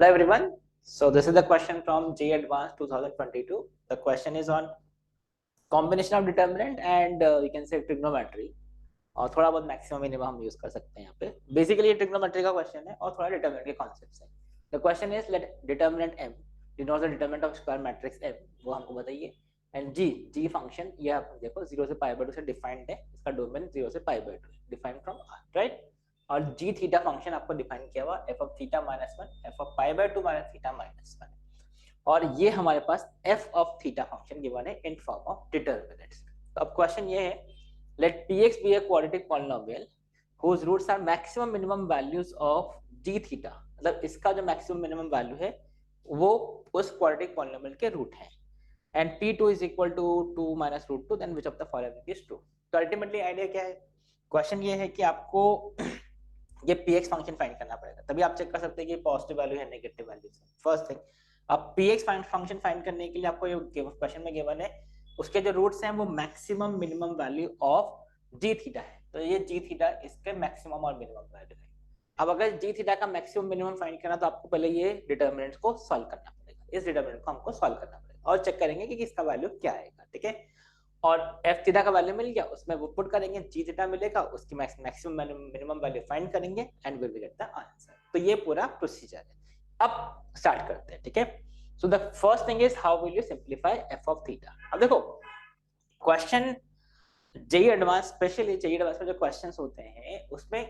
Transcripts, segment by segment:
Hello everyone. So this is the question from J Advanced 2022. The question is on combination of determinant and we can say trigonometry. और थोड़ा बहुत maximum minimum हम use कर सकते हैं यहाँ पे. बेसिकली ये ट्रिग्नोमेट्री का क्वेश्चन है और थोड़ा डिटरमिनेंट के कॉन्सेप्ट्स हैं. The question is let determinant m denotes the determinant of square matrix m, वो हमको बताइए. एंड g फंक्शन ये आप देखो 0 से पाई बाय 2 से डिफाइंड है. इसका डोमेन 0 से pi by 2 defined from r, right. और g थीटा फंक्शन आपको डिफाइन किया हुआ f of theta minus 1 f of pi by 2 minus theta minus 1. और ये हमारे पास f of theta function given है इन फॉर्म ऑफ डिटरमिनेंट्स. तो अब क्वेश्चन ये है, let px be a quadratic polynomial whose roots are maximum minimum values of g theta. मतलब इसका जो maximum minimum value है वो उस quadratic polynomial के root है. And p2 is equal to 2 minus root 2, then which of the following is true? तो ultimately idea क्या है? Question ये है कि आपको ये px फंक्शन फाइंड करना पड़ेगा. तभी आप चेक कर सकते हैं कि पॉजिटिव वैल्यू है नेगेटिव वैल्यू है. फर्स्ट थिंग, अब px फंक्शन फाइंड करने के लिए आपको ये क्वेश्चन में गिवन है उसके जो रूट्स हैं वो maximum minimum value of g theta है. तो ये जी थीटा इसके मैक्सिमम और मिनिमम वैल्यू है. अब अगर जी थीटा का मैक्सिमम मिनिमम फाइंड करना तो आपको पहले ये डिटरमिनेंट को सॉल्व करना पड़ेगा. इस डिटरमिनेंट को हमको सॉल्व करना पड़ेगा और चेक करेंगे कि इसका वैल्यू क्या आएगा. ठीक है. और एफ थीटा का वैल्यू मिल गया, उसमें वो पुट करेंगे, जी थीटा मिलेगा, उसकी मैक्सिमम मिनिमम वैल्यू फाइंड करेंगे and will get the answer. तो ये पूरा प्रोसीजर है. अब स्टार्ट करते हैं. ठीक है. So the first thing is how will you simplify f of theta. अब देखो question JEE advance, specially JEE advance में जो क्वेश्चंस होते हैं उसमें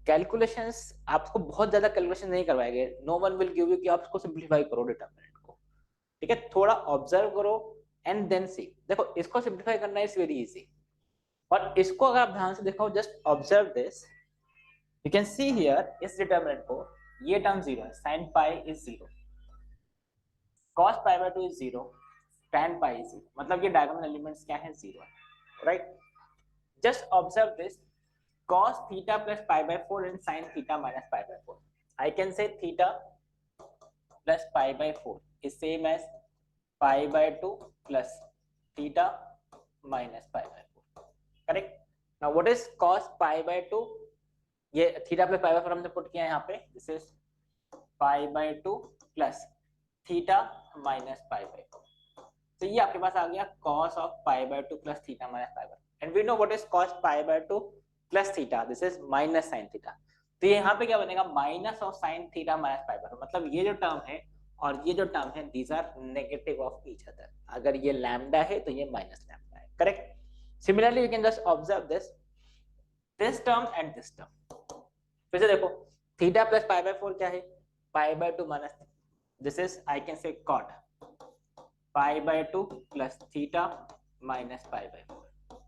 कैलकुलेशंस आपको बहुत ज्यादा कैलकुलेशन नहीं करवाएंगे. No one will give you कि आप इसको सिंपलीफाई करो डिटरमिनेंट को. ठीक है. थोड़ा ऑब्जर्व करो एंड देन सी. देखो इसको सिंपलीफाई करना इज वेरी इजी. और इसको अगर आप ध्यान से देखो, just observe this, you can see here इस डिटरमिनेंट को ये टर्म 0 है, sin pi is 0, cos pi by 2 is 0, tan pi is 0. मतलब ये डायगोनल एलिमेंट्स क्या है? 0 है, right. Just observe this, cos theta plus pi by 4 and sin theta minus pi by 4. I can say theta plus pi by 4 is same as pi by 2 plus theta minus pi by 4. Correct. Now what is cos pi by 2? ये theta plus pi by 4 हमने put किया है यहाँ पे. This is pi by 2 plus theta minus pi by 2. तो ये आपके पास आ गया cos of pi by 2 plus theta minus pi by. And we know what is cos pi by 2 plus theta. This is minus sin theta. तो यहाँ पे क्या बनेगा? Minus of sin theta minus pi by 2. मतलब ये जो term है और ये जो टर्म है, these are negative of each other. अगर ये लैम्डा है तो ये माइनस लैम्डा है. Correct. Similarly you can just observe this term and this term. फिर से देखो, थीटा प्लस पाई बाय 4 क्या है? पाई by 2 minus. This is, I can say, cot pi by 2 plus theta minus pi by 4.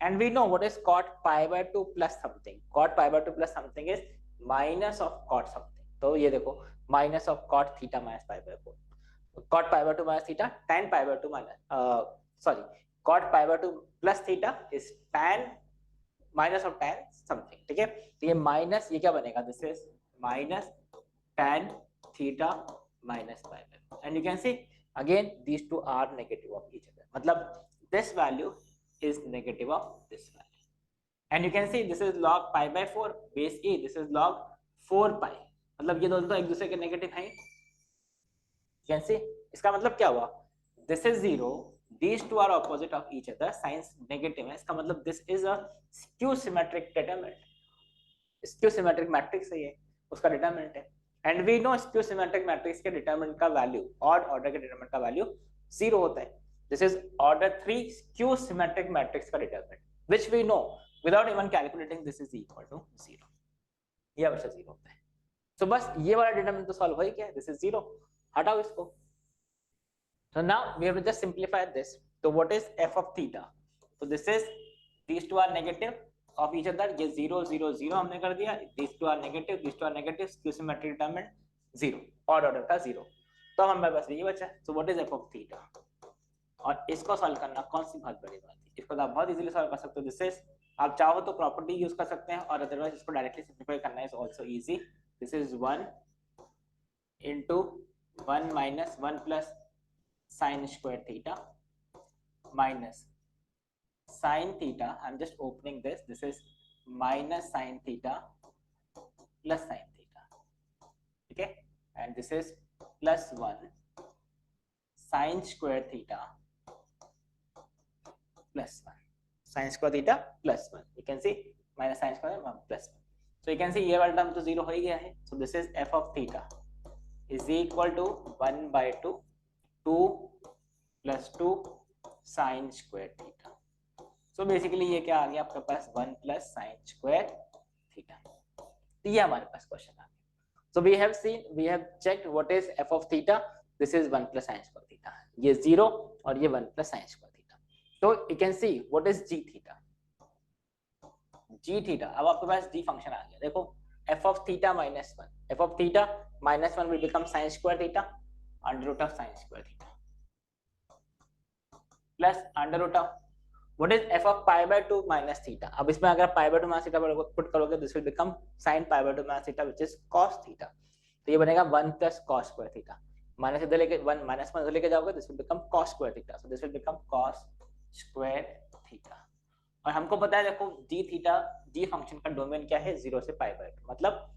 And we know what is cot pi by 2 plus something. Cot pi by 2 plus something is minus of cot something. तो ये देखो, minus of cot theta minus pi by 4. Cot pi by 2 minus theta, tan pi by 2 minus, cot pi by 2 plus theta is tan minus of tan something. ठीक है. तो ये minus, ये क्या बनेगा? This is minus tan theta minus pi by 4. And you can see again these two are negative of each other. मतलब this value is negative of this value. And you can see this is log pi by 4 base e, this is log 4 pi. मतलब ये दोनों तो एक दूसरे के negative हैं. You can see इसका मतलब क्या हुआ? This is 0, these two are opposite of each other, signs negative है. इसका मतलब this is a skew symmetric determinant. Skew symmetric matrix है ये, उसका determinant है. And we know skew symmetric matrix के डिटरमिनेंट का वैल्यू, ऑड ऑर्डर के डिटरमिनेंट का वैल्यू 0 होता है. This is order 3 skew symmetric matrix का determinant, which we know without even calculating this is equal to 0. ये हमेशा 0 होता है. सो बस ये वाला डिटरमिनेंट तो सॉल्व हो ही गया. दिस इज 0, हटाओ इसको. So now we have to just simplify this. तो what is f of theta? तो this is, these two are negative of each other. ये 0 0 0 हमने कर दिया. these two are negative, these two are negative, skew symmetric determinant 0, odd order का 0. तो हमें बस ये बचा. so what is f of theta? और इसको सॉल्व करना कौन सी बहुत बड़ी बात है? इसको तो आप बहुत इजीली सॉल्व कर सकते हो. दिस इज, आप चाहो तो प्रॉपर्टी यूज कर सकते हैं और अदरवाइज इसको डायरेक्टली सिंपलीफाई करना is also easy. This is 1 into 1 minus 1 plus sin square theta minus sin theta. I'm just opening this. This is minus sin theta plus sin theta. Okay. And this is plus 1 sine square theta plus 1 sine square theta plus 1 you can see minus sine square plus 1 so you can see ये वाला term तो zero हो ही गया है so this is f of theta is equal to 1/2 2 plus 2 sine square theta so basically ये क्या आ गया आपके पास 1 प्लस साइन स्क्वायर थीटा तो ये हमारे पास क्वेश्चन आ गया so we have checked what is f of theta this is 1 plus sine square theta ये 0 और ये 1 प्लस साइन स्क्वायर थीटा तो you can see what is g theta अब आपके पास जी फंक्शन आ गया देखो f of theta minus 1 f of theta minus 1 will become sin square theta under root of sin square theta plus under root of what is f of pi by 2 minus theta अब इसमें अगर pi by 2 minus theta put करोगे this will become sin pi by 2 minus theta which is cos theta तो ये बनेगा 1 plus cos square theta minus इधर लेके 1 minus 1 इधर लेके जाओगे this will become cos square theta so this will become cos square theta और हमको पता है देखो जी थीटा जी फंक्शन का डोमेन क्या है 0 से पाई बाय 2 मतलब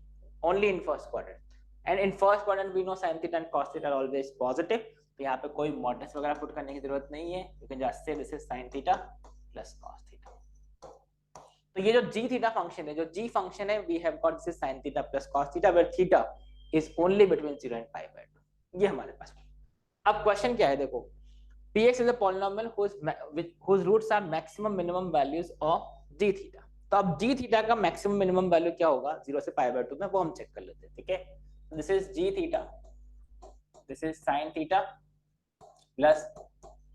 only in first quadrant and in first quadrant we know sin theta and cos theta are always positive तो यहाँ पे कोई मॉडल्स वगैरह पुट करने की जरूरत नहीं है you can just say this is sin theta plus cos theta तो ये जो जी थीटा फंक्शन है जो जी फंक्शन है we have got this is sin theta plus cos theta where theta is only between 0 and pi by 2 ये हमारे पास अब question क्या है देखो Px is a polynomial whose roots are maximum minimum values of g theta. तो अब g theta का maximum minimum value क्या होगा 0 से pi by 2 में वो हम चेक कर लेते हैं ठीक है this is g theta this is sin theta plus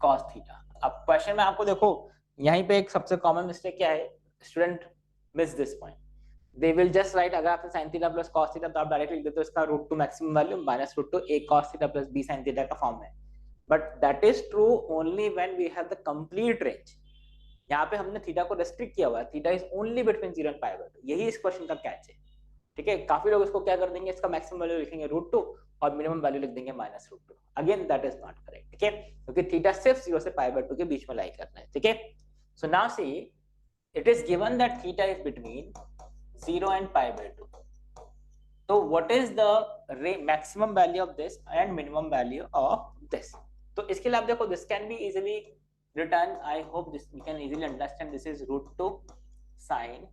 cos theta अब क्वेश्चन में आपको देखो यहीं पे एक सबसे कॉमन मिस्टेक क्या है student miss this point they will just right अगर आपने sin theta plus cos theta तो आप डायरेक्टली लिख देते हो इसका root two maximum value minus root two a cos theta plus b sin theta का फॉर्म है but that is true only when we have the complete range यहाँ पे हमने थीटा को रेस्ट्रिक्ट किया हुआ है theta is only between 0 and pi by 2 यही इस क्वेश्चन का कैच है ठीक है काफी लोग इसको क्या कर देंगे इसका मैक्सिमम वैल्यू लिखेंगे रूट 2 और मिनिमम वैल्यू लिख देंगे minus root 2 again that is not correct ठीक है क्योंकि थीटा सिर्फ 0 से पाई बाय 2 के बीच में लाई करना है ठीक है so now see it is given that theta is between 0 and pi by 2 तो what is the maximum value of this and minimum value of this तो इसके लिए आप देखो this can be easily written I hope this you can easily understand this is root 2 sin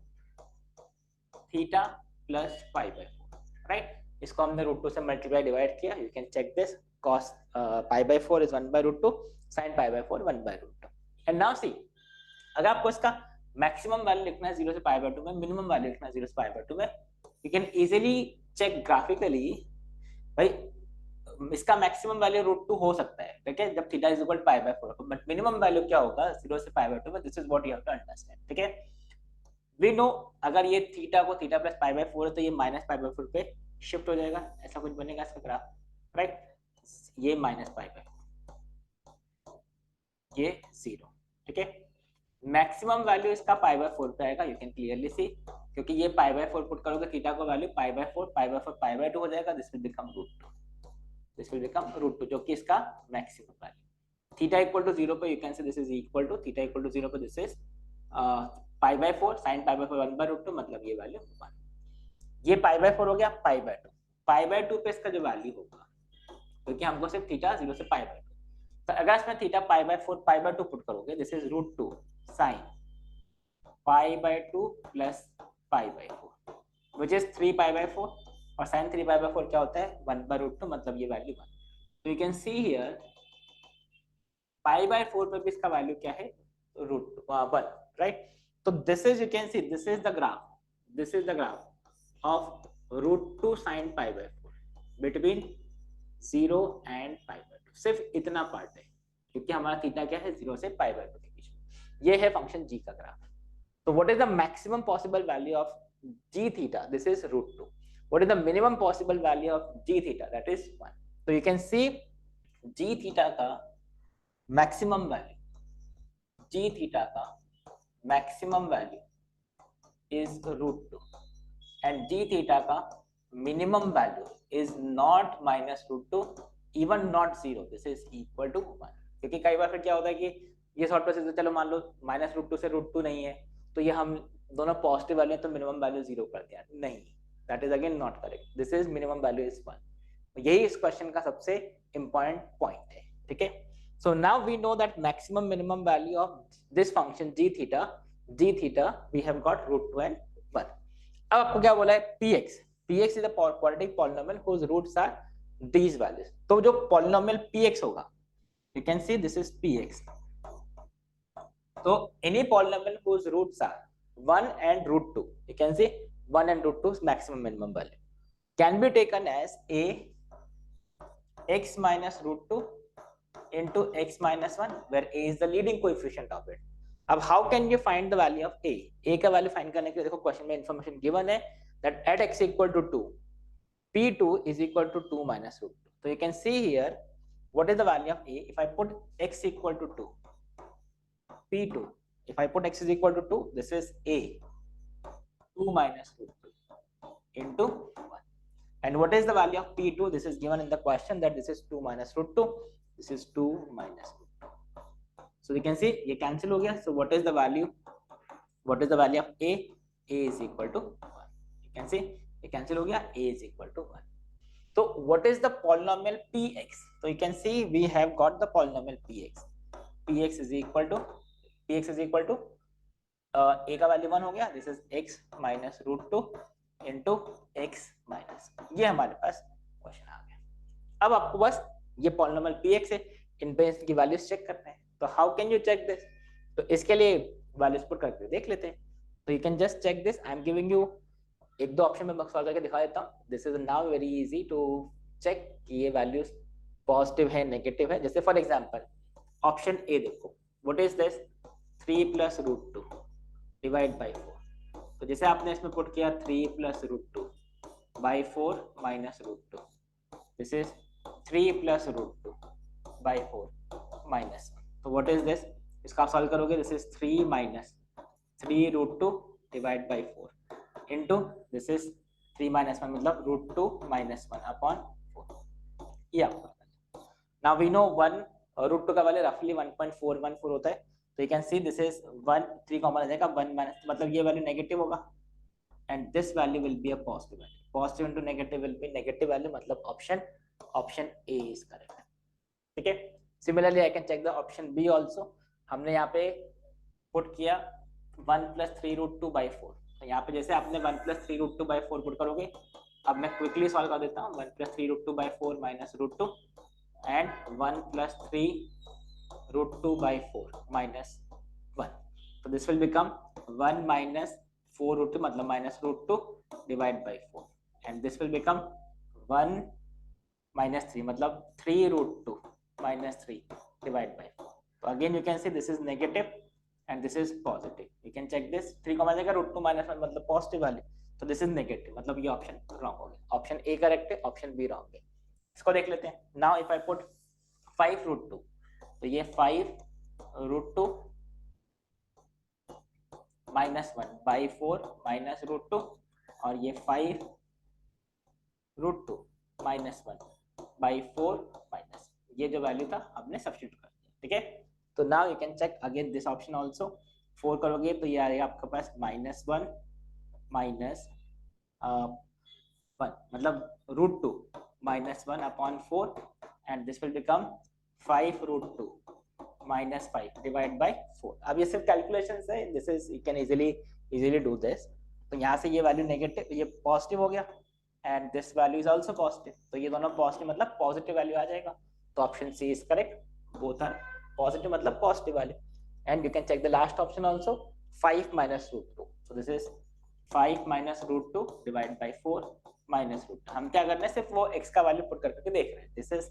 theta plus pi by 4 right इसको हमने root 2 से multiply divide किया you can check this cos pi by 4 is 1 by root 2 sin pi by 4 1 by root 2 and now see अगर आपको इसका maximum value लिखना है 0 से पाई बाय 2 में मिनिमम वैल्यू लिखना है 0 से पाई बाय 2 में you can easily check graphically भाई इसका मैक्सिमम वैल्यू रूट 2 हो सकता है ठीक है जब theta is equal pi by 4 but minimum value क्या होगा 0 से पाई बाय 2 में this is what you have to understand ठीक है वी नो अगर ये थीटा को थीटा प्लस पाई बाय 4 है तो ये माइनस पाई बाय 4 पे शिफ्ट हो जाएगा ऐसा कुछ बनेगा इसका ग्राफ राइट ये माइनस पाई बाय ये 0 ठीक है मैक्सिमम वैल्यू इसका पाई बाय 4 पे आएगा यू कैन क्लियरली सी क्योंकि ये पाई बाय 4 पुट करोगे थीटा को value pi by 4 pi by 2 हो जाएगा this will become root 2 this will become root 2 जो कि इसका maximum value theta equal to 0 पे you can say this is equal to theta equal to 0 पे this is pi by 4 sin pi by 4 1 by root 2 मतलब ये value 1 ये pi by 4 हो गया पाई बाय 2 पे इसका जो वैल्यू होगा क्योंकि हमको सिर्फ थीटा 0 से पाई बाय 2 तो अगर इसमें theta pi by 4 pi by 2 put करोगे this is root 2 sin pi by 2 plus pi by 4 which is 3 pi by 4 और sin 3 पाई बाय 4 क्या होता है 1 बाय रूट 2 मतलब ये वैल्यू 1 तो you can see here pi by 4 पर भी इसका वैल्यू क्या है रूट 1 राइट तो this is you can see this is the graph of root 2 sin pi by 4 between 0 and pi by 2 सिर्फ इतना पार्ट है क्योंकि हमारा थीटा क्या है 0 से पाई बाय 2 के बीच में ये है फंक्शन g का ग्राफ तो what is the maximum possible value of g theta this is root 2 what is the minimum possible value of g theta that is 1 so you can see g theta का maximum value is root 2 and g theta का minimum value is not minus root 2 even not 0 this is equal to 1 क्योंकि कई बार फिर क्या होता है कि ये शॉर्ट प्रोसेस चलो मान लो माइनस रूट 2 से रूट 2 नहीं है तो ये हम दोनों पॉजिटिव वैल्यू तो मिनिमम वैल्यू 0 कर दिया नहीं that is again not correct this is minimum value is 1 यही इस क्वेश्चन का सबसे इंपॉर्टेंट पॉइंट है, ठीक है। So now we know that maximum minimum value of this function g theta we have got root 2 and 1. अब आपको क्या बोला है, px is a quadratic polynomial whose roots are these values. तो जो polynomial px होगा, you can see this is px. So any polynomial whose roots are 1 and root 2, you can see 1 and root 2 is maximum minimum value, can be taken as a x minus root 2 into x minus 1, where a is the leading coefficient of it. अब how can you find the value of a का value find करने के लिए देखो question में information given है that at x equal to 2 p2 is equal to 2 minus root 2. So you can see here what is the value of a. If I put x equal to 2 p2, if I put x is equal to 2, this is a 2 minus root 2 into 1. And what is the value of p2? This is given in the question that this is 2 minus root 2, this is 2 minus root 2. So you can see ये cancel हो गया. So what is the value? What is the value of a? A is equal to 1. You can see ये cancel हो गया. A is equal to 1. So what is the polynomial px? So you can see we have got the polynomial px. Px is equal to a का value 1 हो गया. This is x minus root 2 into x minus. ये हमारे पास question आ गया. अब आपको बस ये polynomial px है, इन पे इसकी वैल्यूज चेक करते हैं. तो how can you check this? तो इसके लिए वैल्यूज पुट करके देख लेते हैं. तो you can just check this. I am giving you एक दो ऑप्शन में सॉल्व करके दिखा देता हूँ. This is now very easy to check कि ये वैल्यूज पॉजिटिव है नेगेटिव है. जैसे फॉर एग्जांपल ऑप्शन ए देखो, what is this 3 plus root 2 divide by 4. तो जैसे आपने इसमें पुट किया 3 plus root 2 by 4 minus root 2, this is 3 plus root 2 by 4 minus. तो व्हाट इज दिस? इसका आप सॉल्व करोगे, this is 3 minus 3 root 2 divide by 4 into this is 3 minus 1 मतलब रूट 2 माइनस 1 अपॉन 4. ये आपको नाउ वी नो 1 रूट 2 का value रफली 1.414 होता है. तो you can see this is 1 3 common आ जाएगा 1 माइनस, मतलब ये वैल्यू नेगेटिव होगा and this value will be a positive value. Positive into negative will be negative value, मतलब ऑप्शन ए इज करेक्ट. ठीक है. Similarly, I can check the option B also. हमने यहाँ पे पुट किया 1 plus 3 root 2 by 4. तो यहाँ पे जैसे आपने 1 plus 3 root 2 by 4 पुट करोगे, अब मैं क्विकली सॉल्व कर देता हूँ. 1 plus 3 root 2 by 4 minus root 2 and 1 plus 3 root 2 by 4 minus 1. So this will become 1 minus 4 root 2 मतलब minus root 2 divide by 4, and this will become 1 minus 3 मतलब 3 root 2 minus 3 divided by 4. So again you can see this is negative and this is positive. You can check this. 3 common जाएगा, root 2 minus 1 मतलब positive value. तो this is negative, मतलब ये option wrong हो गया. Option A correct है, option B wrong है. इसको देख लेते हैं. Now if I put 5 root 2, तो ये 5 root 2 minus 1 by 4 minus root 2, और ये 5 रूट 2 माइनस 1 बाई 4 माइनस, ये जो वैल्यू था हमने सब्स्टिट्यूट कर दिया. ठीक है. तो now you can check again this option also. 4 करोगे तो ये आएगा आपके पास माइनस 1 माइनस 1 मतलब root 2 minus 1 upon 4, and this will become 5 root 2 minus 5 divide by 4. अब ये सिर्फ कैलकुलेशंस है. This is you can easily do this. तो यहाँ से ये वैल्यू नेगेटिव, ये पॉजिटिव हो गया, and this value is also positive. तो ये दोनों पॉजिटिव मतलब पॉजिटिव वैल्यू आ जाएगा. तो option C is correct. Both are positive मतलब positive value. And you can check the last option also, 5 minus root 2. So this is 5 minus root 2 divided by 4 minus root 2. हम क्या कर रहे हैं, सिर्फ वो x का वैल्यू पुट करके देख रहे हैं. This is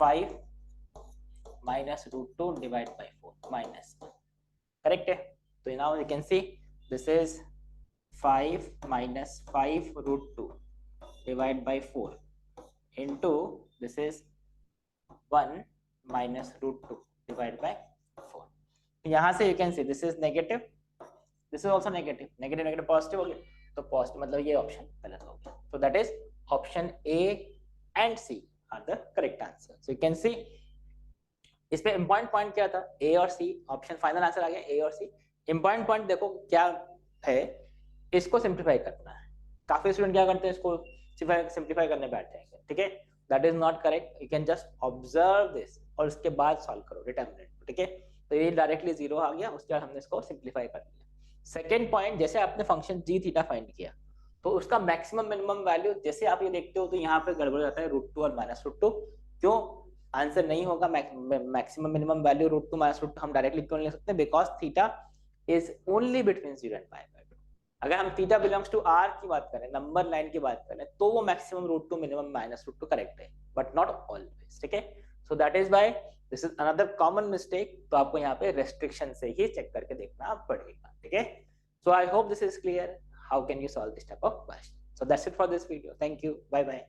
5 minus root 2 divided by 4 minus 1. Correct है. तो now you can see this is 5 minus 5 root 2 divided by 4 into this is 1 minus root 2 divided by 4. यहाँ से you can see this is negative, this is also negative, negative negative positive हो गया. तो positive मतलब ये option गलत हो गया. So that is option A and C are the correct answer. So you can see इस पे important point क्या था, A और C. ऑप्शन फाइनल आंसर आ गया A और C. important point देखो क्या है, इसको सिंप्लीफाई करना है. काफी स्टूडेंट क्या करते हैं, इसको सिंप्लीफाई करने बैठ जाएंगे. ठीक है. That is not correct, you can just observe this और उसके बाद सॉल्व करो डिटर्मिनेंट, ठीक है। तो ये डायरेक्टली 0 आ गया, उसके बाद हमने इसको सिंप्लीफाई कर लिया। सेकेंड पॉइंट, जैसे आपने फंक्शन जी थीटा फाइंड किया तो उसका मैक्सिमम मिनिमम वैल्यू जैसे आप ये देखते हो तो यहाँ पे गड़बड़ हो जाता है √2 और -√2, क्यों आंसर नहीं होगा मैक्सिमम मिनिमम वैल्यू √2 -√2 हम डायरेक्टली क्यों नहीं ले सकते, because theta is only between 0 and π/2। अगर हम थीटा बिलोंग्स टू आर की बात करें, नंबर लाइन की बात करें, तो वो मैक्सिमम √2 मिनिमम -√2 करेक्ट है, बट नॉट ऑलवेज, ठीक है। So that is why this is another common mistake. तो आपको यहाँ पे रेस्ट्रिक्शन से ही चेक करके देखना पड़ेगा, ठीक है। So I hope this is clear, how can you solve this type of question. So that's it for this video. Thank you. Bye bye.